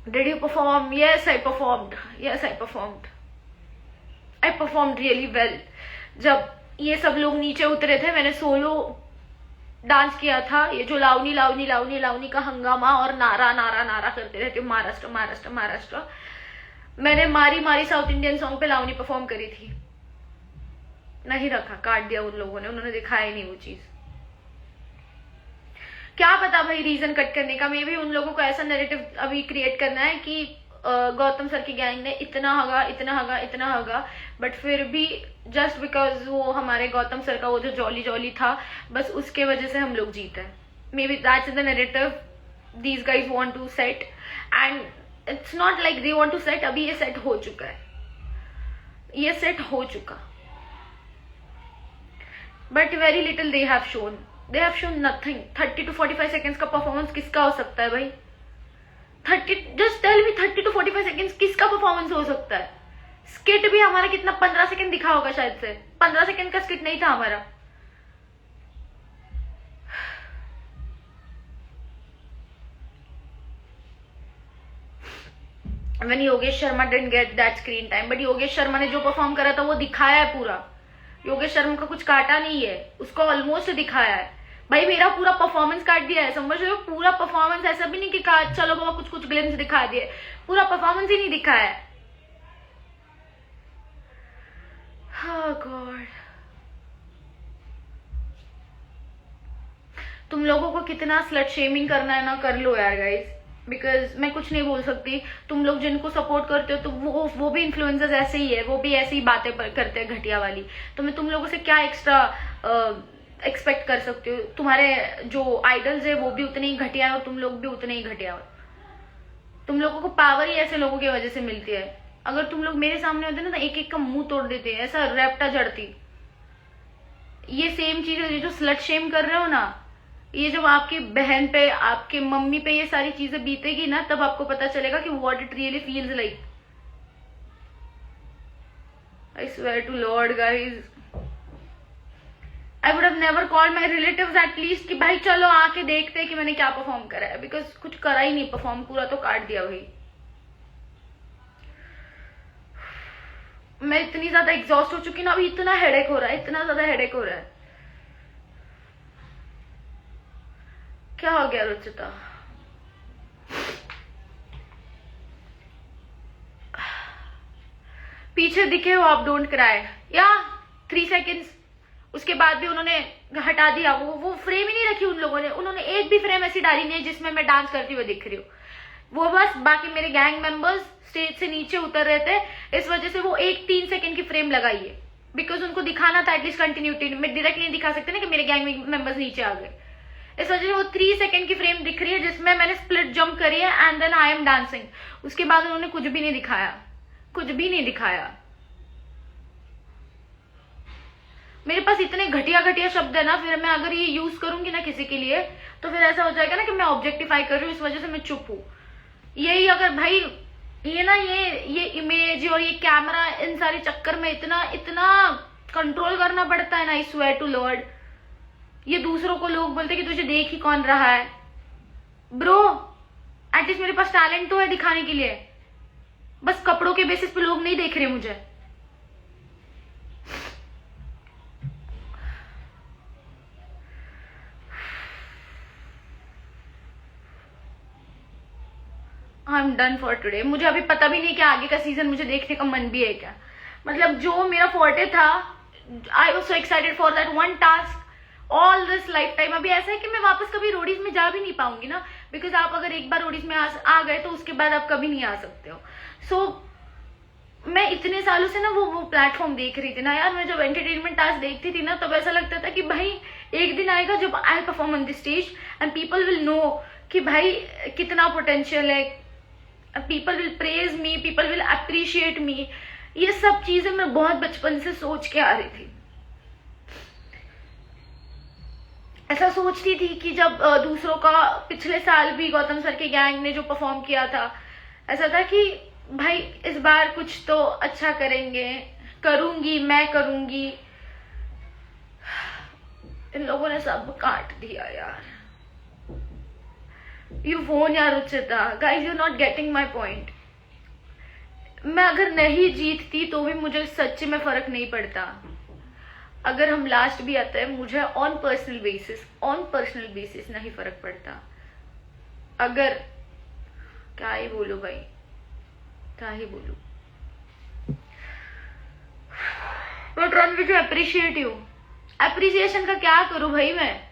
Speaker 1: Did you perform? Yes, I performed. Yes, I performed. I performed really well. जब ये सब लोग नीचे उतरे थे, मैंने सोलो डांस किया था। ये जो लावनी लावनी लावनी लावनी का हंगामा और नारा नारा नारा करते रहते, महाराष्ट्र महाराष्ट्र महाराष्ट्र, मैंने मारी मारी साउथ इंडियन सॉन्ग पे लावनी परफॉर्म करी थी। नहीं रखा, काट दिया उन लोगों ने, उन्होंने दिखाया ही नहीं वो चीज। क्या पता भाई रीजन कट करने का, मे भी उन लोगों को ऐसा नैरेटिव अभी क्रिएट करना है कि गौतम सर की गैंग ने इतना हगा इतना हगा इतना हगा, बट फिर भी जस्ट बिकॉज वो हमारे गौतम सर का वो जो जॉली जॉली था, बस उसके वजह से हम लोग जीते हैं। Maybe that's the narrative these guys want to set, and it's not like they want to set. अभी ये सेट हो चुका है, ये सेट हो चुका, but very little they have shown. They have shown nothing. 30 to 45 seconds का performance किसका हो सकता है भाई? 30, just tell me 30 to 45 seconds किसका परफॉर्मेंस हो सकता है? स्किट भी हमारा कितना 15 सेकंड दिखा होगा शायद से, 15 सेकंड का स्किट नहीं था हमारा। When Yogesh Sharma didn't get that screen time, but Yogesh Sharma ने जो परफॉर्म करा था वो दिखाया है पूरा। योगेश शर्मा का कुछ काटा नहीं है, उसको ऑलमोस्ट दिखाया है। भाई मेरा पूरा परफॉर्मेंस काट दिया है, समझ रहे हो? पूरा परफॉर्मेंस, ऐसा भी नहीं कि चलो बाबा कुछ कुछ ग्लिम्स दिखा दिए, पूरा परफॉर्मेंस ही नहीं दिखाया है। Oh God. तुम लोगों को कितना स्लट शेमिंग करना है ना, कर लो यार गाइस, बिकॉज मैं कुछ नहीं बोल सकती। तुम लोग जिनको सपोर्ट करते हो तो वो भी इन्फ्लुएंसर्स ऐसे ही है, वो भी ऐसी ही बातें करते हैं घटिया वाली। तो मैं तुम लोगों से क्या एक्स्ट्रा एक्सपेक्ट कर सकती हो? तुम्हारे जो आइडल्स है वो भी उतने ही घटिया है और तुम लोग भी उतने ही घटिया हो। तुम लोगों को पावर ही ऐसे लोगों की वजह से मिलती है। अगर तुम लोग मेरे सामने होते ना तो एक एक का मुंह तोड़ देते, ऐसा रैप्टा जड़ती। ये सेम चीज है, जो स्लट शेम कर रहे हो ना, ये जब आपकी बहन पे, आपके मम्मी पे ये सारी चीजें बीतेगी ना, तब आपको पता चलेगा कि what it really feels like. I swear to lord guys, I would have never called my relatives at least कि भाई चलो आके देखते हैं कि मैंने क्या परफॉर्म करा है, बिकॉज कुछ करा ही नहीं परफॉर्म, पूरा तो काट दिया भाई। मैं इतनी ज्यादा एग्जॉस्ट हो चुकी ना, अभी इतना हेडेक हो रहा है, इतना ज्यादा हेडेक हो रहा है। क्या हो गया रुचिता? पीछे दिखे हो आप, डोंट क्राई या 3 सेकेंड्स। उसके बाद भी उन्होंने हटा दिया, वो फ्रेम ही नहीं रखी उन लोगों ने। उन्होंने एक भी फ्रेम ऐसी डाली नहीं है जिसमें मैं डांस करती हुई दिख रही हूँ। वो बस बाकी मेरे गैंग मेंबर्स स्टेज से नीचे उतर रहे थे, इस वजह से वो एक 3 सेकंड की फ्रेम लगाई है, बिकॉज उनको दिखाना था एटलीस्ट कंटिन्यूटी। मैं डायरेक्ट नहीं दिखा सकते ना कि मेरे गैंग मेंबर्स नीचे आ गए, इस वजह से वो 3 सेकंड की फ्रेम दिख रही है जिसमें मैंने स्प्लिट जंप करी है and then I am dancing. उसके बाद उन्होंने कुछ भी नहीं दिखाया, कुछ भी नहीं दिखाया। मेरे पास इतने घटिया घटिया शब्द है ना, फिर मैं अगर ये यूज करूंगी ना किसी के लिए तो फिर ऐसा हो जाएगा ना कि मैं ऑब्जेक्टिफाई कर रही हूँ, इस वजह से मैं चुप हूँ। यही अगर भाई ये ना ये इमेज और ये कैमरा, इन सारे चक्कर में इतना इतना कंट्रोल करना पड़ता है ना, आई स्वेयर टू लॉर्ड। ये दूसरों को लोग बोलते कि तुझे देख ही कौन रहा है। ब्रो एटलीस्ट मेरे पास टैलेंट तो है दिखाने के लिए, बस कपड़ों के बेसिस पे लोग नहीं देख रहे मुझे। आई एम डन फॉर टुडे। मुझे अभी पता भी नहीं कि आगे का सीजन मुझे देखने का मन भी है क्या। मतलब जो मेरा फोर्टे था, आई was so excited for that one task all this life time. अभी ऐसा है कि मैं वापस कभी रोडीज में जा भी नहीं पाऊंगी ना, बिकॉज आप अगर एक बार रोडीज में आ गए तो उसके बाद आप कभी नहीं आ सकते हो। सो मैं इतने सालों से ना वो प्लेटफॉर्म देख रही थी ना यार। मैं जब एंटरटेनमेंट टास्क देखती थी ना, तब ऐसा लगता था कि भाई एक दिन आएगा जब I perform on the stage and people will know कि भाई कितना पोटेंशियल है, people will praise me, people will appreciate me. ये सब चीजें मैं बहुत बचपन से सोच के आ रही थी। ऐसा सोचती थी कि जब दूसरों का, पिछले साल भी गौतम सर के गैंग ने जो परफॉर्म किया था, ऐसा था कि भाई इस बार कुछ तो अच्छा करेंगे, करूंगी, मैं करूंगी। इन लोगों ने सब काट दिया यार। यू फोन यार Ruchita, guys you not getting my point. मैं अगर नहीं जीतती तो भी मुझे सच्ची में फर्क नहीं पड़ता। अगर हम लास्ट भी आते हैं, मुझे ऑन पर्सनल बेसिस नहीं फर्क पड़ता। अगर क्या ही बोलूं भाई, क्या ही बोलूं। But Ranveer appreciate you. Appreciation का क्या करूं भाई, मैं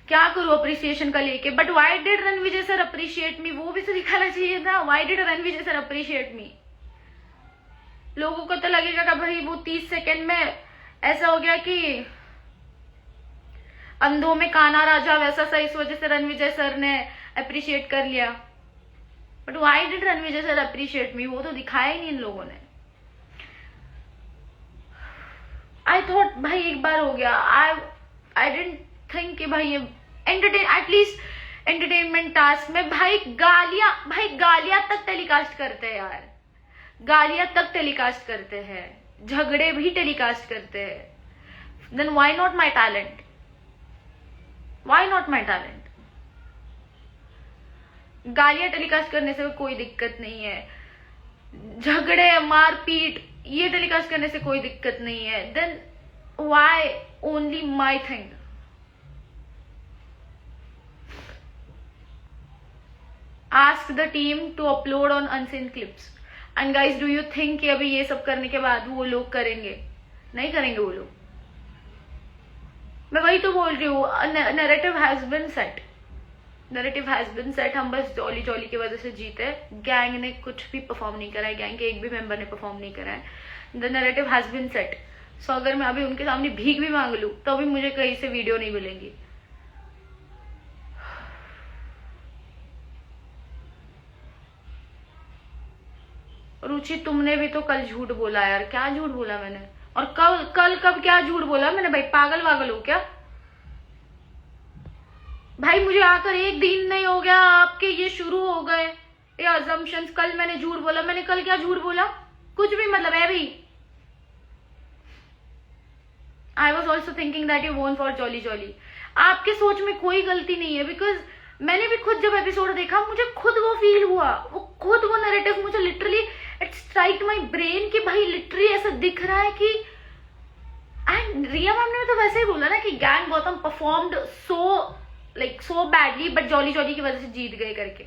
Speaker 1: क्या करूं अप्रिसिएशन का लेके। But why did Ranvijay sir appreciate मी, वो भी तो दिखाना चाहिए था। Why did Ranvijay sir appreciate मी। लोगों को तो लगेगा कि भाई वो 30 सेकेंड में ऐसा हो गया कि अंधों में काना राजा, वैसा सा, इस वजह से रणविजय सर ने अप्रिशिएट कर लिया। But why did Ranvijay sir appreciate मी, वो तो दिखाया ही नहीं इन लोगों ने। आई थॉट भाई एक बार हो गया। आई डिडंट थिंक कि भाई ये एटलीस्ट एंटरटेनमेंट टास्क में भाई गालियां तक टेलीकास्ट करते हैं यार। गालियां तक टेलीकास्ट करते हैं, झगड़े भी टेलीकास्ट करते हैं। Then why not my talent, why not my talent. गालियां टेलीकास्ट करने से कोई दिक्कत नहीं है, झगड़े मारपीट ये टेलीकास्ट करने से कोई दिक्कत नहीं है। Then why only my thing. Ask the team to upload on unseen clips. And guys do you think कि अभी ये सब करने के बाद वो लोग करेंगे? नहीं करेंगे वो लोग। मैं वही तो बोल रही हूँ, narrative has been set, narrative has been set. हम बस जॉली जॉली की वजह से जीते। गैंग ने कुछ भी परफॉर्म नहीं करा है, गैंग के एक भी मेंबर ने परफॉर्म नहीं करा है। The narrative has been set. So अगर मैं अभी उनके सामने भीख भी मांग लूं तो भी मुझे कहीं से वीडियो नहीं मिलेंगी। रुचि तुमने भी तो कल झूठ बोला यार। क्या झूठ बोला मैंने? और कल कब क्या झूठ बोला मैंने? भाई पागल वागल हो क्या भाई? मुझे आकर एक दिन नहीं हो गया, आपके ये शुरू हो गए ये अजम्पशंस। कल मैंने झूठ बोला, मैंने कल क्या झूठ बोला? कुछ भी मतलब है भाई। I was also thinking that you वोन फॉर जॉली जॉली। आपके सोच में कोई गलती नहीं है, बिकॉज मैंने भी खुद जब एपिसोड देखा मुझे खुद वो फील हुआ, वो नैरेटिव मुझे literally it strike my brain कि भाई लिटरली ऐसा दिख रहा है कि। एंड रिया मैम ने तो वैसे ही बोला ना कि gang Gautam performed so badly but jolly jolly की वजह से जीत गए करके।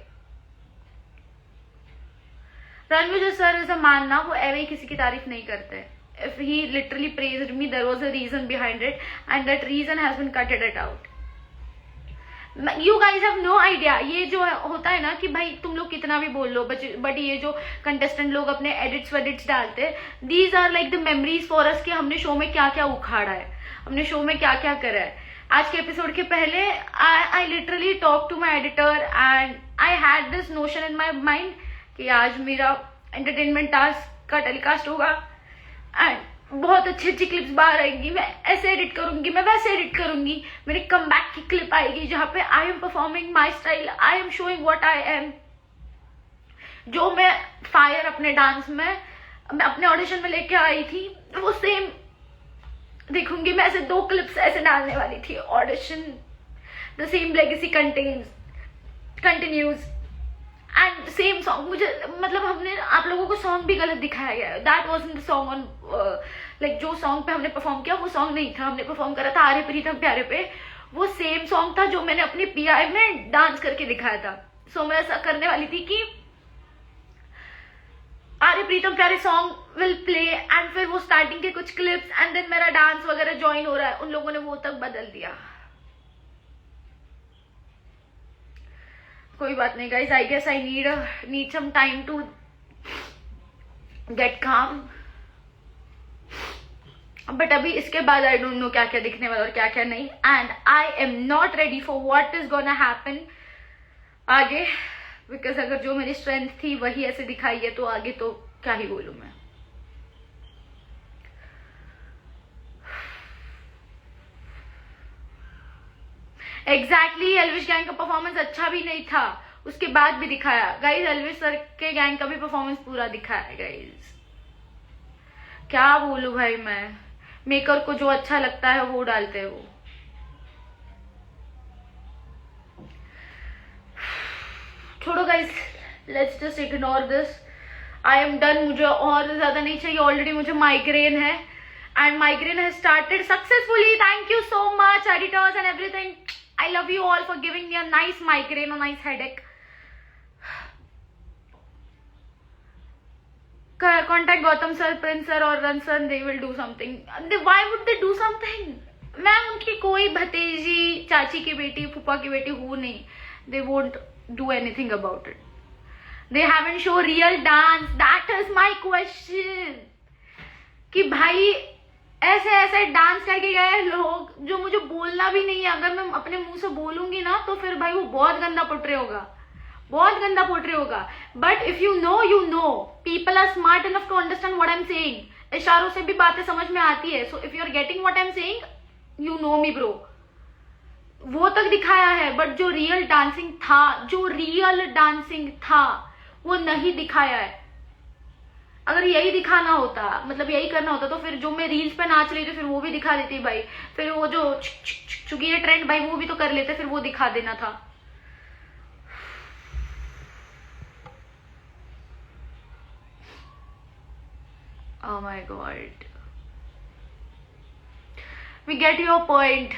Speaker 1: रणविजय सर इज अ मानना, वो एवे ही किसी की तारीफ नहीं करते। If he literally praised me, there was a reason behind it, and that reason has been cutted it out. You guys have no idea. ये जो होता है ना कि भाई तुम लोग कितना भी बोल लो, बट ये जो कंटेस्टेंट लोग अपने एडिट्स वेडिट्स डालते हैं, these are like the memories for us कि हमने शो में क्या क्या उखाड़ा है, हमने शो में क्या क्या करा है। आज के एपिसोड के पहले I literally talked to my editor and I had this notion in my mind कि आज मेरा एंटरटेनमेंट टास्क का टेलीकास्ट होगा एंड बहुत अच्छी अच्छी क्लिप्स बाहर आएंगी, मैं ऐसे एडिट करूंगी, मैं वैसे एडिट करूंगी, मेरी कमबैक की क्लिप आएगी जहां पे I am performing my style, I am showing what I M. जो मैं फायर अपने डांस में, मैं अपने ऑडिशन में लेके आई थी, वो सेम देखूंगी मैं। ऐसे 2 क्लिप्स ऐसे डालने वाली थी। Audition the same legacy continues and same song. मुझे मतलब हमने आप लोगों को सॉन्ग भी गलत दिखाया गया है। That was in the song on जो सॉन्ग पे हमने परफॉर्म किया वो सॉन्ग नहीं था। हमने परफॉर्म करा था आरे प्रीतम प्यारे पे, वो सेम सॉन्ग था जो मैंने अपनी पीआई में डांस करके दिखाया था। सो मैं ऐसा करने वाली थी कि आर्य प्रीतम प्यारे सॉन्ग विल प्ले एंड फिर वो स्टार्टिंग के कुछ क्लिप्स एंड देन मेरा डांस वगैरह ज्वाइन हो रहा है, उन लोगों ने वो तक बदल दिया। कोई बात नहीं guys, I guess I need some time to get calm. But अभी इसके बाद आई डोंट नो क्या क्या दिखने वाला और क्या क्या नहीं, and I am not ready for what is gonna happen आगे, बिकॉज अगर जो मेरी स्ट्रेंथ थी वही ऐसे दिखाई है तो आगे तो क्या ही बोलूं मैं। एग्जैक्टली एल्विश गैंग का परफॉर्मेंस अच्छा भी नहीं था, उसके बाद भी दिखाया गाइज। एल्विश सर के गैंग का भी परफॉर्मेंस पूरा दिखाया गाइज। क्या बोलूं भाई, मैं मेकर को जो अच्छा लगता है वो डालते हैं वो। छोड़ो guys, let's just ignore this. I am done, मुझे और ज्यादा नहीं चाहिए, ऑलरेडी मुझे माइग्रेन है and migraine has started successfully. Thank you so much editors and everything, I love you all for giving me a nice migraine और nice headache. Contact Gautam sir, Prince sir और Ran sir, they will do something. Why would they do something? मैं उनकी कोई भतीजी, चाची की बेटी, फूफा की बेटी हूँ नहीं। They won't do anything about it. They haven't shown real dance. That is my question. कि भाई ऐसे ऐसे डांस करके गए लोग जो मुझे बोलना भी नहीं है, अगर मैं अपने मुंह से बोलूंगी ना तो फिर भाई वो बहुत गंदा पोट्रे होगा, बहुत गंदा पोट्रे होगा। But if you know people are smart enough to understand what I am saying. इशारों से भी बातें समझ में आती है। So if you are getting what I am saying, you know me bro. वो तक दिखाया है, बट जो रियल डांसिंग था वो नहीं दिखाया है। अगर यही दिखाना होता, मतलब यही करना होता, तो फिर जो मैं रील्स पे नाच रही थी फिर वो भी दिखा देती भाई। फिर वो जो चुकी ये ट्रेंड भाई वो भी तो कर लेते, फिर वो दिखा देना था। Oh my God. We get your point.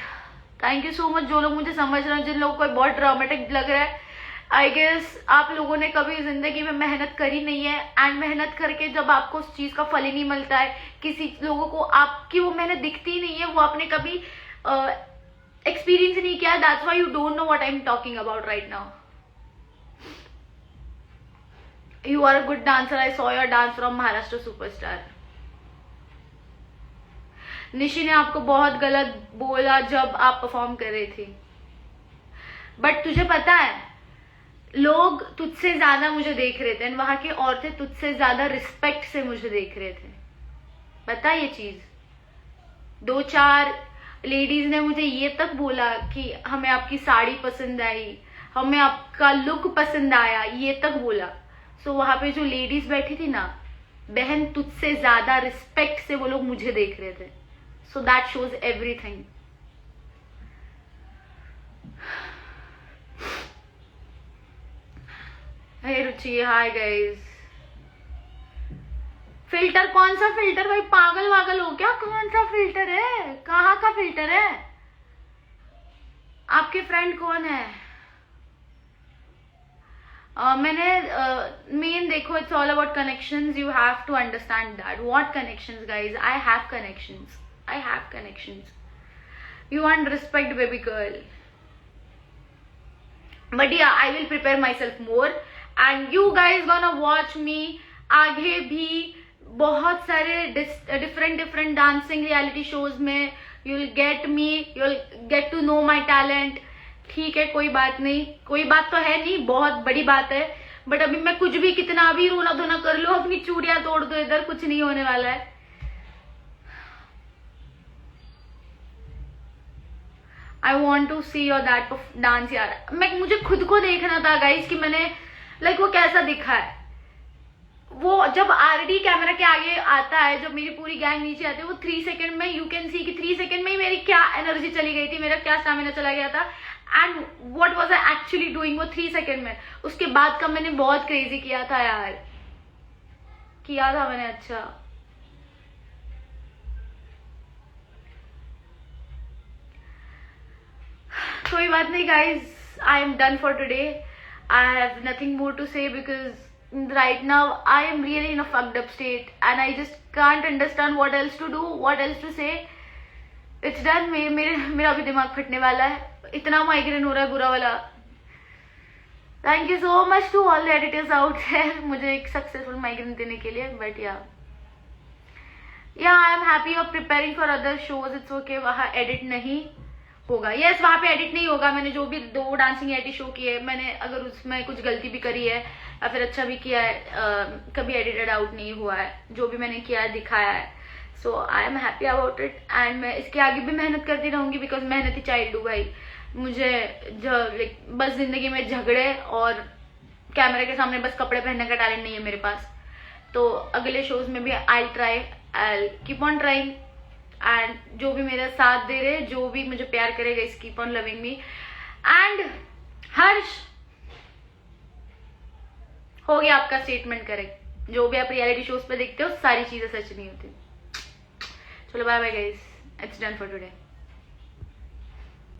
Speaker 1: Thank you so much जो लोग मुझे समझ रहे हैं। जिन लोगों को बहुत ड्रामेटिक लग रहा है, आई गेस आप लोगों ने कभी जिंदगी में मेहनत करी नहीं है, एंड मेहनत करके जब आपको उस चीज का फल ही नहीं मिलता है, किसी लोगों को आपकी वो मेहनत दिखती नहीं है, वो आपने कभी एक्सपीरियंस नहीं किया। That's why you don't know what I am talking about right now. You are a good dancer, I saw your dance from Maharashtra superstar. Nishi ने आपको बहुत गलत बोला जब आप परफॉर्म कर रही थी, बट तुझे पता है लोग तुझसे ज्यादा मुझे देख रहे थे, वहां की औरतें तुझसे ज्यादा रिस्पेक्ट से मुझे देख रहे थे। पता ये चीज, 2-4 लेडीज ने मुझे ये तक बोला कि हमें आपकी साड़ी पसंद आई, हमें आपका लुक पसंद आया, ये तक बोला। सो वहां पे जो लेडीज बैठी थी ना बहन, तुझसे ज्यादा रिस्पेक्ट से वो लोग मुझे देख रहे थे। So that shows everything. Hey Ruchi, hi guys. Filter कौन सा फिल्टर भाई, पागल वागल हो क्या? कौन सा फिल्टर है, कहाँ का फिल्टर है? आपके फ्रेंड कौन है? मैंने मेन देखो, it's all about connections. You have to understand that. What connections guys? I have connections, I have connections. You want respect, baby girl. But yeah, I will prepare myself more. And you guys gonna watch me. आगे भी बहुत सारे different dancing reality shows में you'll get me, you'll get to know my talent. ठीक है, कोई बात नहीं, कोई बात तो है नहीं, बहुत बड़ी बात है। बट अभी मैं कुछ भी कितना भी रोना धोना कर लो, अपनी चूड़ियां तोड़ दो, इधर कुछ नहीं होने वाला है। I want to see your that dance यार। मुझे खुद को देखना था गाइज कि मैंने वो कैसा दिखा है। वो जब आरडी कैमरा के आगे आता है, जब मेरी पूरी गैंग नीचे आती है, वो 3 सेकंड में यू कैन सी कि 3 सेकंड में ही मेरी क्या एनर्जी चली गई थी, मेरा क्या स्टैमिना चला गया था, and what was I actually doing वो 3 सेकंड में। उसके बाद का मैंने बहुत क्रेजी किया था यार, किया था मैंने। अच्छा कोई बात नहीं guys, I am done for today. I have nothing more to say because right now I am really in a fucked up state and I just can't understand what else to do, what else to say. It's done. मेरा अभी दिमाग फटने वाला है, इतना migraine हो रहा है बुरा वाला. Thank you so much to all the editors out there मुझे एक सक्सेसफुल माइग्रेन देने के लिए. But yeah, I am happy of preparing for other shows. It's okay. वहाँ edit नहीं होगा. यस, वहाँ पे एडिट नहीं होगा. मैंने जो भी 2 डांसिंग एटी शो किए, मैंने अगर उसमें कुछ गलती भी करी है या फिर अच्छा भी किया है, कभी एडिटेड आउट नहीं हुआ है. जो भी मैंने किया है दिखाया है. So I am happy about it and मैं इसके आगे भी मेहनत करती रहूंगी बिकॉज मेहनती चाइल्ड हूँ भाई. मुझे बस जिंदगी में झगड़े और कैमरे के सामने बस कपड़े पहनने का टैलेंट नहीं है मेरे पास. तो अगले शोज में भी I keep on trying. And जो भी मेरा साथ दे रहे, जो भी मुझे प्यार करेगा, इस keep on loving me. And Harsh, हो गया आपका स्टेटमेंट करेक्ट. जो भी आप रियलिटी शोज पे देखते हो सारी चीजें सच नहीं होती. चलो bye bye guys, it's done for today.